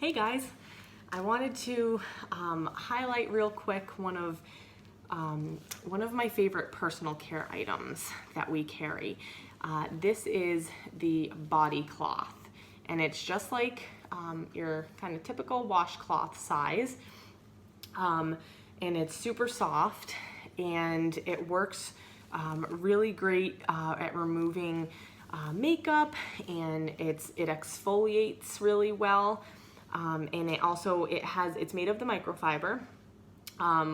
Hey guys, I wanted to highlight real quick one of my favorite personal care items that we carry. This is the body cloth, and it's just like your kind of typical washcloth size, and it's super soft, and it works really great at removing makeup, and it exfoliates really well. And it's made of the microfiber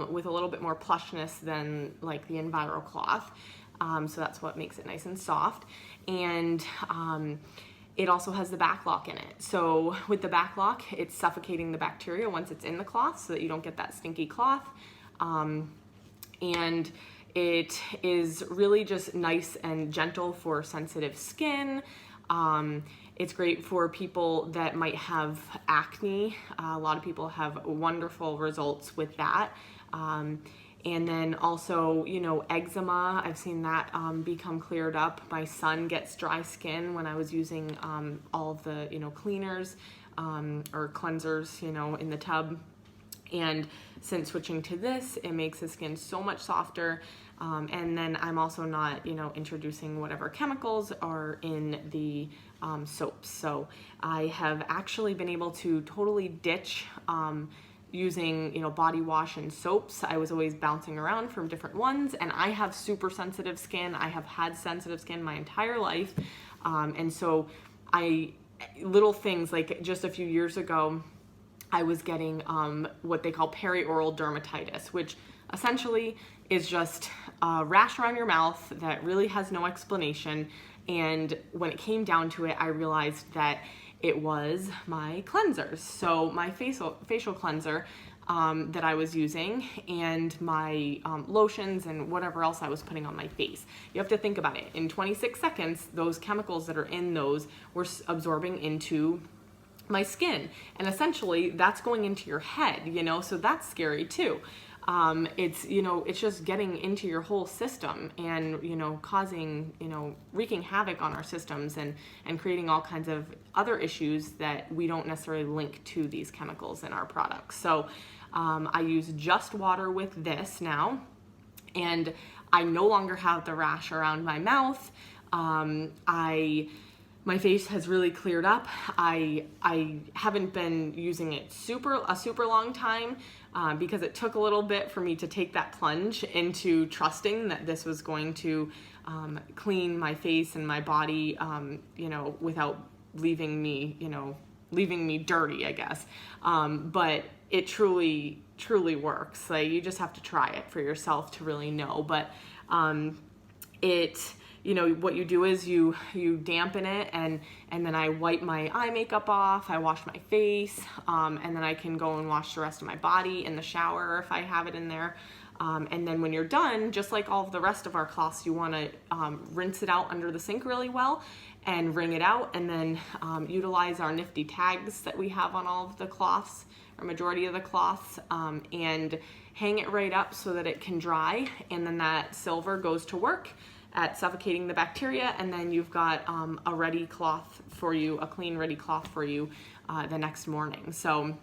with a little bit more plushness than like the Enviro cloth. So that's what makes it nice and soft. And it also has the back lock in it. So with the back lock, it's suffocating the bacteria once it's in the cloth so that you don't get that stinky cloth. And it is really just nice and gentle for sensitive skin. It's great for people that might have acne. A lot of people have wonderful results with that. And then also, eczema, I've seen that become cleared up. My son gets dry skin when I was using all of the, cleaners or cleansers, in the tub. And since switching to this, it makes his skin so much softer. And then I'm also not, introducing whatever chemicals are in the soaps. So I have actually been able to totally ditch using, body wash and soaps. I was always bouncing around from different ones, and I have super sensitive skin. I have had sensitive skin my entire life. And so little things like just a few years ago, I was getting what they call perioral dermatitis, which essentially is just a rash around your mouth that really has no explanation. And when it came down to it, I realized that it was my cleansers. So my facial cleanser that I was using, and my lotions and whatever else I was putting on my face. You have to think about it. In 26 seconds, those chemicals that are in those were absorbing into my skin, and essentially that's going into your head, so that's scary too. It's just getting into your whole system and, causing, wreaking havoc on our systems and creating all kinds of other issues that we don't necessarily link to these chemicals in our products. So I use just water with this now, and I no longer have the rash around my mouth. My face has really cleared up. I haven't been using it a super long time because it took a little bit for me to take that plunge into trusting that this was going to clean my face and my body, without leaving me dirty, I guess. But it truly works. Like, you just have to try it for yourself to really know. But what you do is you dampen it, and then I wipe my eye makeup off, I wash my face, and then I can go and wash the rest of my body in the shower if I have it in there. And then when you're done, just like all of the rest of our cloths, you want to rinse it out under the sink really well and wring it out, and then utilize our nifty tags that we have on all of the cloths, or majority of the cloths, and hang it right up so that it can dry, and then that silver goes to work at suffocating the bacteria, and then you've got a ready cloth for you, a clean ready cloth for you the next morning. So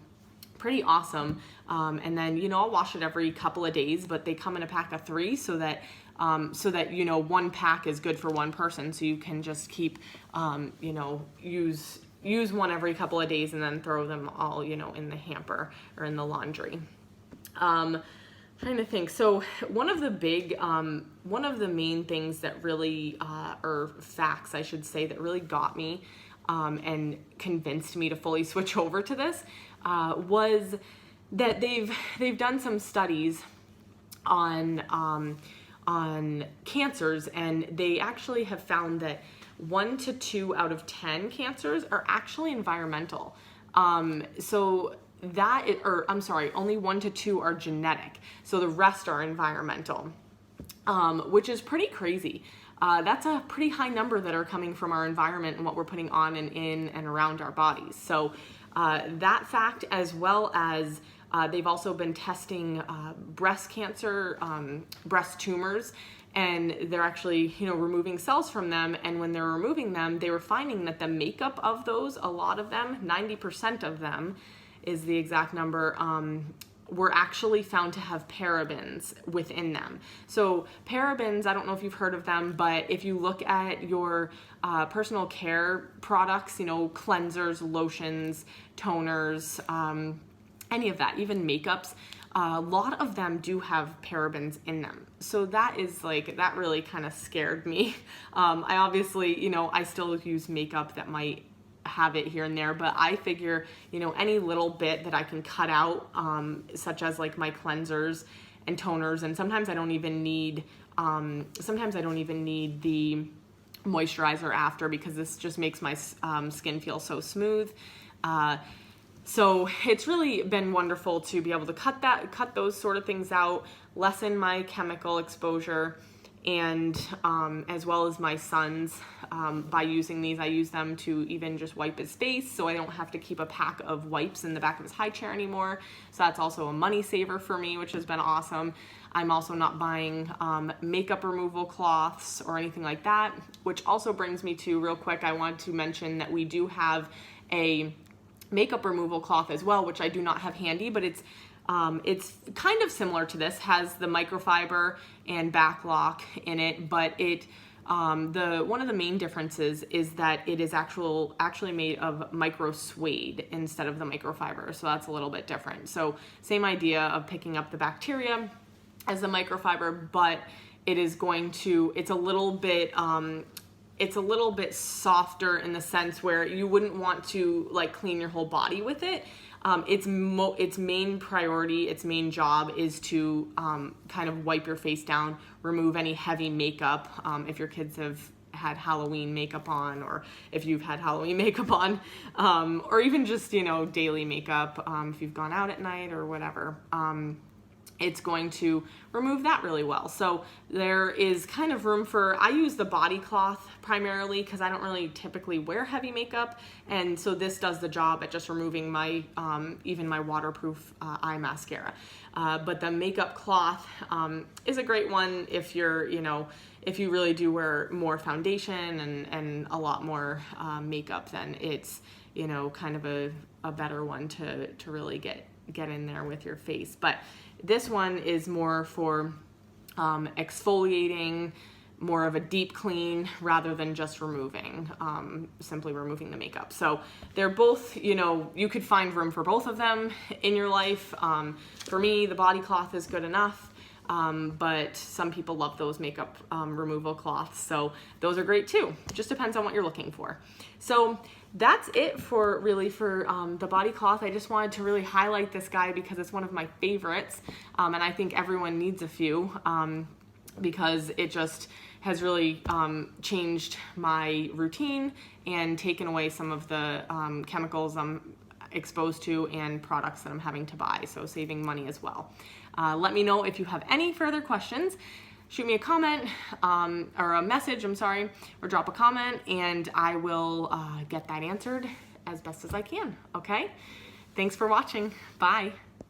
pretty awesome. And then I'll wash it every couple of days, but they come in a pack of 3 so that one pack is good for one person, so you can just keep use one every couple of days and then throw them all in the hamper or in the laundry. Trying to think. So one of the main things that really, or facts I should say, that really got me and convinced me to fully switch over to this was that they've done some studies on cancers, and they actually have found that 1 to 2 out of 10 cancers are actually environmental. Only 1 to 2 are genetic. So the rest are environmental, which is pretty crazy. That's a pretty high number that are coming from our environment and what we're putting on and in and around our bodies. So that fact, as well as they've also been testing breast cancer, breast tumors, and they're actually, removing cells from them. And when they're removing them, they were finding that the makeup of those, a lot of them, 90% of them is the exact number, were actually found to have parabens within them. So parabens, I don't know if you've heard of them, but if you look at your personal care products, cleansers, lotions, toners, any of that, even makeups, a lot of them do have parabens in them. So that really kind of scared me. I obviously, I still use makeup that might have it here and there, but I figure, any little bit that I can cut out, such as like my cleansers and toners, and sometimes I don't even need the moisturizer after, because this just makes my skin feel so smooth. So it's really been wonderful to be able to cut those sort of things out, lessen my chemical exposure, and as well as my son's, by using these. I use them to even just wipe his face, so I don't have to keep a pack of wipes in the back of his high chair anymore. So that's also a money saver for me, which has been awesome. I'm also not buying makeup removal cloths or anything like that, which also brings me to, real quick, I want to mention that we do have a makeup removal cloth as well, which I do not have handy, but it's kind of similar to this, has the microfiber and back lock in it, but one of the main differences is that it is actually made of micro suede instead of the microfiber, so that's a little bit different. So same idea of picking up the bacteria as the microfiber, but it's a little bit softer in the sense where you wouldn't want to like clean your whole body with it. Its main priority, its main job is to kind of wipe your face down, remove any heavy makeup, if your kids have had Halloween makeup on, or if you've had Halloween makeup on, or even just, daily makeup, if you've gone out at night or whatever. It's going to remove that really well. So there is kind of room I use the body cloth primarily because I don't really typically wear heavy makeup. And so this does the job at just removing my, even my waterproof eye mascara. But the makeup cloth is a great one if you're, if you really do wear more foundation and a lot more makeup, then it's, kind of a better one to really get in there with your face. But this one is more for exfoliating, more of a deep clean rather than just simply removing the makeup. So they're both, you could find room for both of them in your life. For me, the body cloth is good enough, but some people love those makeup removal cloths. So those are great too. Just depends on what you're looking for. So that's it for the body cloth. I just wanted to really highlight this guy because it's one of my favorites. And I think everyone needs a few because it just has really changed my routine and taken away some of the chemicals I'm exposed to and products that I'm having to buy. So saving money as well. Let me know if you have any further questions. Shoot me a comment or a message, or drop a comment, and I will get that answered as best as I can, okay? Thanks for watching. Bye.